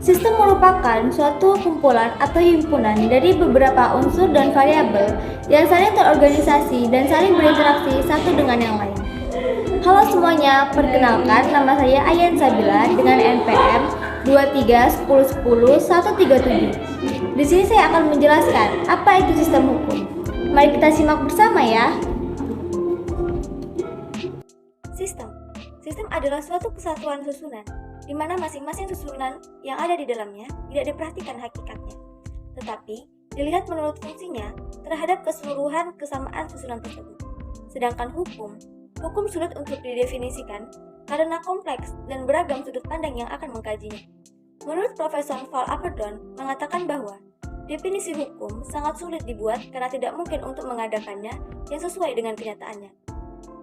Sistem merupakan suatu kumpulan atau himpunan dari beberapa unsur dan variabel yang saling terorganisasi dan saling berinteraksi satu dengan yang lain. Halo semuanya, perkenalkan nama saya Ayan Sabila dengan NPM 2310137. Di sini saya akan menjelaskan apa itu sistem hukum. Mari kita simak bersama ya. Sistem adalah suatu kesatuan susunan di mana masing-masing susunan yang ada di dalamnya tidak diperhatikan hakikatnya, tetapi dilihat menurut fungsinya terhadap keseluruhan kesamaan susunan tersebut. Sedangkan hukum sulit untuk didefinisikan karena kompleks dan beragam sudut pandang yang akan mengkajinya. Menurut Profesor Val Aperdon mengatakan bahwa definisi hukum sangat sulit dibuat karena tidak mungkin untuk mengadakannya yang sesuai dengan kenyataannya.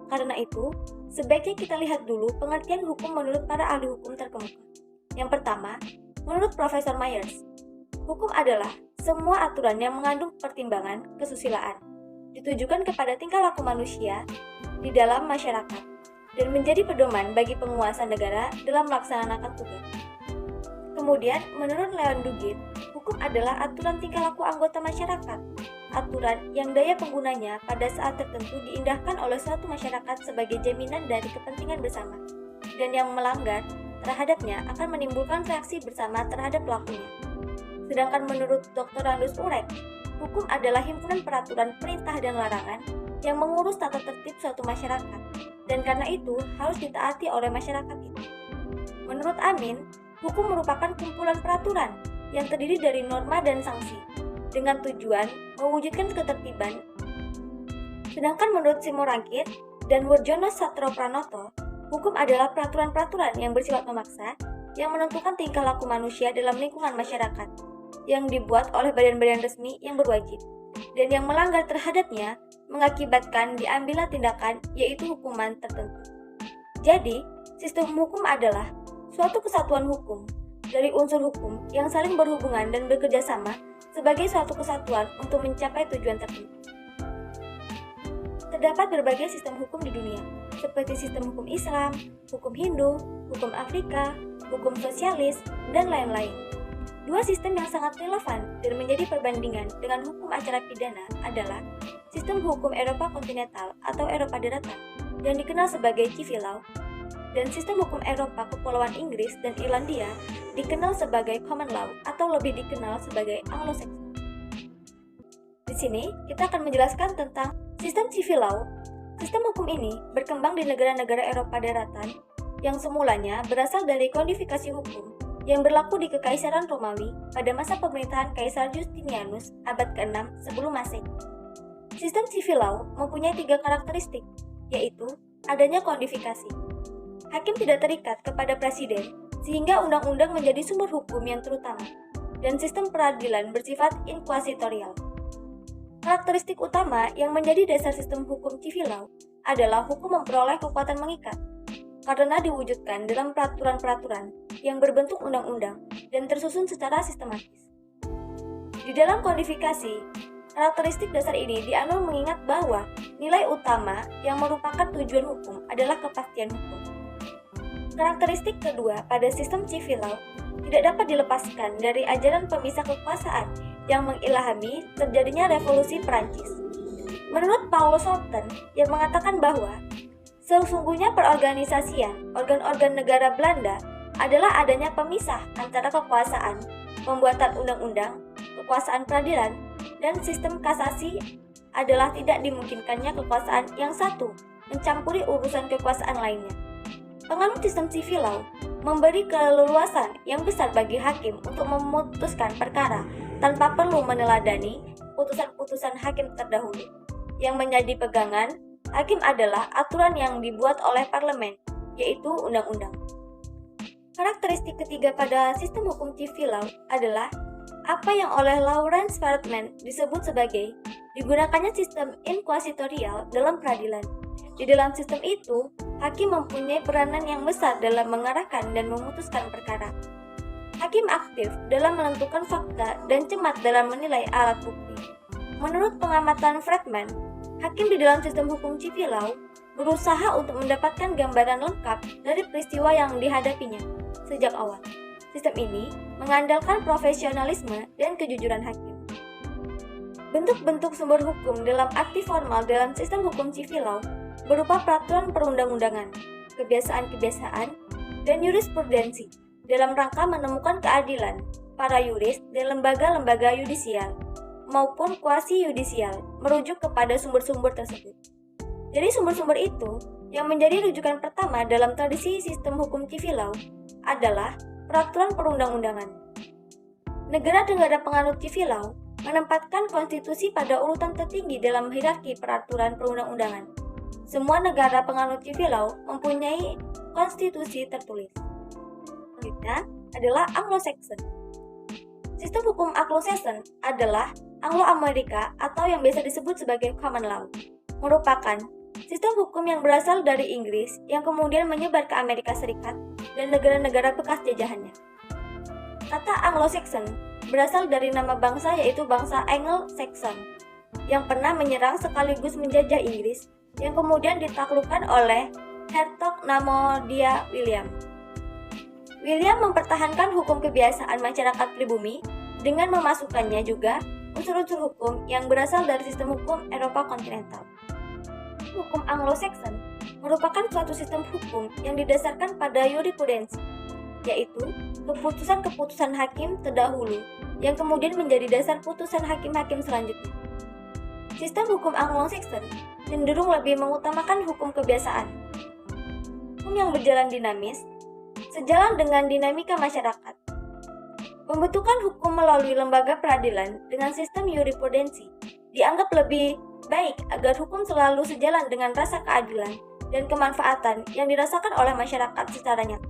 Karena itu, sebaiknya kita lihat dulu pengertian hukum menurut para ahli hukum terkemuka. Yang pertama, menurut Profesor Myers, hukum adalah semua aturan yang mengandung pertimbangan kesusilaan, ditujukan kepada tingkah laku manusia di dalam masyarakat, dan menjadi pedoman bagi penguasa negara dalam melaksanakan tugas. Kemudian, menurut Leon Duguid, hukum adalah aturan tingkah laku anggota masyarakat, aturan yang daya penggunanya pada saat tertentu diindahkan oleh suatu masyarakat sebagai jaminan dari kepentingan bersama, dan yang melanggar terhadapnya akan menimbulkan reaksi bersama terhadap pelakunya. Sedangkan menurut Dr. Randus Urek, hukum adalah himpunan peraturan perintah dan larangan yang mengurus tata tertib suatu masyarakat, dan karena itu harus ditaati oleh masyarakat itu. Menurut Amin, hukum merupakan kumpulan peraturan yang terdiri dari norma dan sanksi, dengan tujuan mewujudkan ketertiban. Sedangkan menurut Simorangkit dan Wurjono Satropranoto, hukum adalah peraturan-peraturan yang bersifat memaksa yang menentukan tingkah laku manusia dalam lingkungan masyarakat, yang dibuat oleh badan-badan resmi yang berwajib, dan yang melanggar terhadapnya mengakibatkan diambilnya tindakan yaitu hukuman tertentu. Jadi, sistem hukum adalah suatu kesatuan hukum dari unsur hukum yang saling berhubungan dan bekerja sama sebagai suatu kesatuan untuk mencapai tujuan tertentu. Terdapat berbagai sistem hukum di dunia, seperti sistem hukum Islam, hukum Hindu, hukum Afrika, hukum sosialis, dan lain-lain. Dua sistem yang sangat relevan dan menjadi perbandingan dengan hukum acara pidana adalah sistem hukum Eropa kontinental atau Eropa daratan yang dikenal sebagai civil law, dan sistem hukum Eropa Kepulauan Inggris dan Irlandia dikenal sebagai common law atau lebih dikenal sebagai Anglo-Saxon. Di sini kita akan menjelaskan tentang sistem civil law. Sistem hukum ini berkembang di negara-negara Eropa daratan yang semulanya berasal dari kodifikasi hukum yang berlaku di Kekaisaran Romawi pada masa pemerintahan Kaisar Justinianus abad ke-6 sebelum Masehi. Sistem civil law mempunyai 3 karakteristik, yaitu adanya kodifikasi. Hakim tidak terikat kepada presiden, sehingga undang-undang menjadi sumber hukum yang terutama, dan sistem peradilan bersifat inkuasitorial. Karakteristik utama yang menjadi dasar sistem hukum civil law adalah hukum memperoleh kekuatan mengikat, karena diwujudkan dalam peraturan-peraturan yang berbentuk undang-undang dan tersusun secara sistematis. Di dalam kodifikasi, karakteristik dasar ini dianut mengingat bahwa nilai utama yang merupakan tujuan hukum adalah kepastian hukum. Karakteristik kedua pada sistem civil law tidak dapat dilepaskan dari ajaran pemisah kekuasaan yang mengilhami terjadinya revolusi Perancis. Menurut Paul Salton yang mengatakan bahwa sesungguhnya perorganisasian organ-organ negara Belanda adalah adanya pemisah antara kekuasaan, pembuatan undang-undang, kekuasaan peradilan, dan sistem kasasi adalah tidak dimungkinkannya kekuasaan yang satu mencampuri urusan kekuasaan lainnya. Penganut sistem civil law memberi keleluasan yang besar bagi hakim untuk memutuskan perkara tanpa perlu meneladani putusan-putusan hakim terdahulu. Yang menjadi pegangan hakim adalah aturan yang dibuat oleh parlemen, yaitu undang-undang. Karakteristik ketiga pada sistem hukum civil law adalah apa yang oleh Lawrence Fartman disebut sebagai digunakannya sistem inkuasitorial dalam peradilan. Di dalam sistem itu, hakim mempunyai peranan yang besar dalam mengarahkan dan memutuskan perkara. Hakim aktif dalam menentukan fakta dan cermat dalam menilai alat bukti. Menurut pengamatan Friedman, hakim di dalam sistem hukum civil law berusaha untuk mendapatkan gambaran lengkap dari peristiwa yang dihadapinya sejak awal. Sistem ini mengandalkan profesionalisme dan kejujuran hakim. Bentuk-bentuk sumber hukum dalam arti formal dalam sistem hukum civil law berupa peraturan perundang-undangan, kebiasaan-kebiasaan, dan jurisprudensi dalam rangka menemukan keadilan para yuris dan lembaga-lembaga yudisial maupun kuasi-yudisial merujuk kepada sumber-sumber tersebut. Jadi sumber-sumber itu yang menjadi rujukan pertama dalam tradisi sistem hukum civil law adalah peraturan perundang-undangan. Negara-negara penganut civil law menempatkan konstitusi pada urutan tertinggi dalam hierarki peraturan perundang-undangan. Semua negara penganut civil law mempunyai konstitusi tertulis. Selanjutnya adalah Anglo-Saxon. Sistem hukum Anglo-Saxon adalah Anglo-Amerika atau yang biasa disebut sebagai common law, merupakan sistem hukum yang berasal dari Inggris yang kemudian menyebar ke Amerika Serikat dan negara-negara bekas jajahannya. Kata Anglo-Saxon berasal dari nama bangsa yaitu bangsa Anglo-Saxon yang pernah menyerang sekaligus menjajah Inggris yang kemudian ditaklukkan oleh Hertog Namodia William. William mempertahankan hukum kebiasaan masyarakat pribumi dengan memasukkannya juga unsur-unsur hukum yang berasal dari sistem hukum Eropa kontinental. Hukum Anglo-Saxon merupakan suatu sistem hukum yang didasarkan pada jurisprudensi, yaitu keputusan-keputusan hakim terdahulu yang kemudian menjadi dasar putusan hakim-hakim selanjutnya. Sistem hukum Anglo-Saxon cenderung lebih mengutamakan hukum kebiasaan. Hukum yang berjalan dinamis, sejalan dengan dinamika masyarakat. Pembentukan hukum melalui lembaga peradilan dengan sistem jurisprudensi dianggap lebih baik agar hukum selalu sejalan dengan rasa keadilan dan kemanfaatan yang dirasakan oleh masyarakat secara nyata.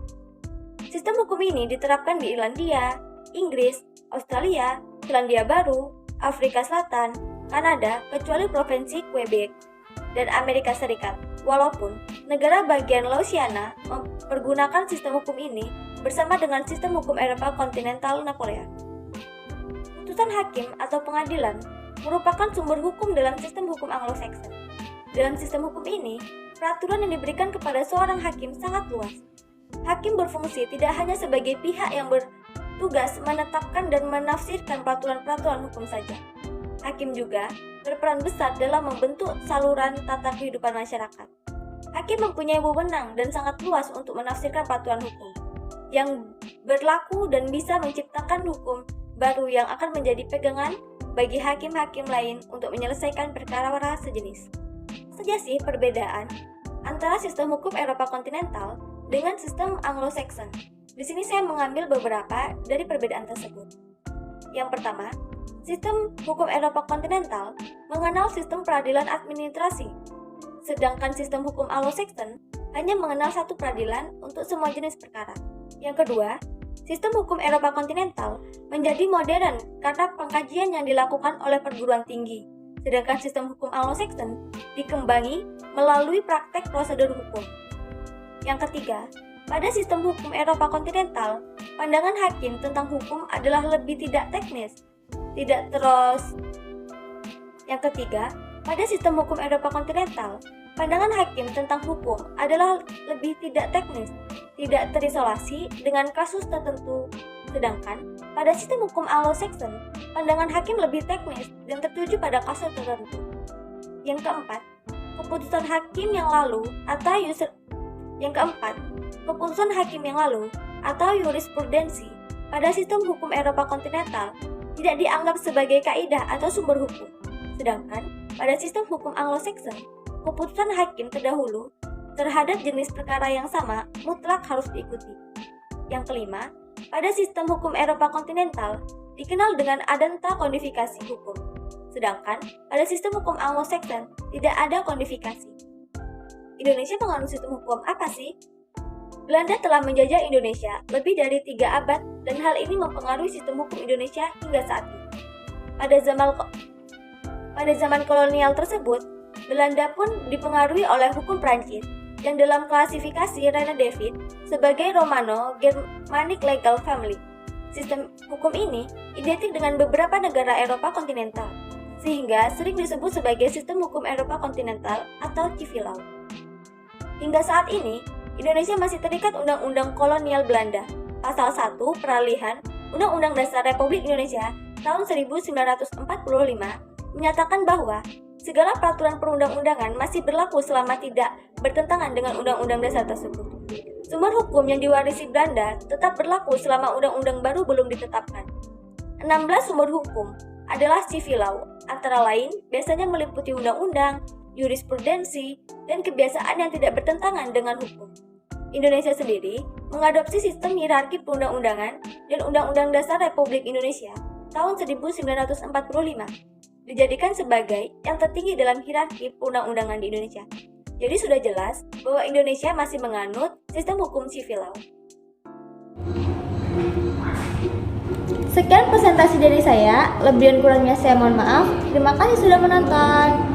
Sistem hukum ini diterapkan di Irlandia, Inggris, Australia, Selandia Baru, Afrika Selatan, Kanada, kecuali provinsi Quebec, dan Amerika Serikat. Walaupun negara bagian Louisiana mempergunakan sistem hukum ini bersama dengan sistem hukum Eropa kontinental Napoleon. Putusan hakim atau pengadilan merupakan sumber hukum dalam sistem hukum Anglo-Saxon. Dalam sistem hukum ini, peraturan yang diberikan kepada seorang hakim sangat luas. Hakim berfungsi tidak hanya sebagai pihak yang bertugas menetapkan dan menafsirkan peraturan-peraturan hukum saja. Hakim juga berperan besar dalam membentuk saluran tata kehidupan masyarakat. Hakim mempunyai wewenang dan sangat luas untuk menafsirkan peraturan hukum yang berlaku dan bisa menciptakan hukum baru yang akan menjadi pegangan bagi hakim-hakim lain untuk menyelesaikan perkara sejenis. Saja sih perbedaan antara sistem hukum Eropa kontinental dengan sistem Anglo-Saxon. Di sini saya mengambil beberapa dari perbedaan tersebut. Yang pertama, sistem hukum Eropa kontinental mengenal sistem peradilan administrasi, sedangkan sistem hukum Anglo-Saxon hanya mengenal satu peradilan untuk semua jenis perkara. Yang kedua, sistem hukum Eropa kontinental menjadi modern karena pengkajian yang dilakukan oleh perguruan tinggi, sedangkan sistem hukum Anglo-Saxon dikembangi melalui praktek prosedur hukum. Yang ketiga, pada sistem hukum Eropa kontinental, pandangan hakim tentang hukum adalah lebih tidak teknis, Yang ketiga, pada sistem hukum Eropa kontinental, pandangan hakim tentang hukum adalah lebih tidak teknis, tidak terisolasi dengan kasus tertentu. Sedangkan pada sistem hukum Anglo-Saxon, pandangan hakim lebih teknis dan tertuju pada kasus tertentu. Yang keempat, keputusan hakim yang lalu atau jurisprudensi pada sistem hukum Eropa kontinental tidak dianggap sebagai kaidah atau sumber hukum. Sedangkan pada sistem hukum Anglo-Saxon, keputusan hakim terdahulu terhadap jenis perkara yang sama mutlak harus diikuti. Yang kelima, pada sistem hukum Eropa kontinental dikenal dengan adenta kodifikasi hukum. Sedangkan pada sistem hukum Anglo-Saxon tidak ada kodifikasi. Indonesia menganut sistem hukum apa sih? Belanda telah menjajah Indonesia lebih dari 3 abad dan hal ini mempengaruhi sistem hukum Indonesia hingga saat ini. Pada zaman kolonial tersebut, Belanda pun dipengaruhi oleh hukum Prancis yang dalam klasifikasi Rana David sebagai Romano-Germanic Legal Family. Sistem hukum ini identik dengan beberapa negara Eropa kontinental, sehingga sering disebut sebagai sistem hukum Eropa kontinental atau civil law. Hingga saat ini, Indonesia masih terikat undang-undang kolonial Belanda Pasal 1 Peralihan Undang-Undang Dasar Republik Indonesia tahun 1945 menyatakan bahwa segala peraturan perundang-undangan masih berlaku selama tidak bertentangan dengan Undang-Undang Dasar tersebut. Sumber hukum yang diwarisi Belanda tetap berlaku selama undang-undang baru belum ditetapkan. 16 sumber hukum adalah civil law, antara lain biasanya meliputi undang-undang, jurisprudensi, dan kebiasaan yang tidak bertentangan dengan hukum. Indonesia sendiri mengadopsi sistem hierarki perundang-undangan dan Undang-Undang Dasar Republik Indonesia tahun 1945, dijadikan sebagai yang tertinggi dalam hierarki perundang-undangan di Indonesia. Jadi sudah jelas bahwa Indonesia masih menganut sistem hukum civil law. Sekian presentasi dari saya, lebih dan kurangnya saya mohon maaf. Terima kasih sudah menonton.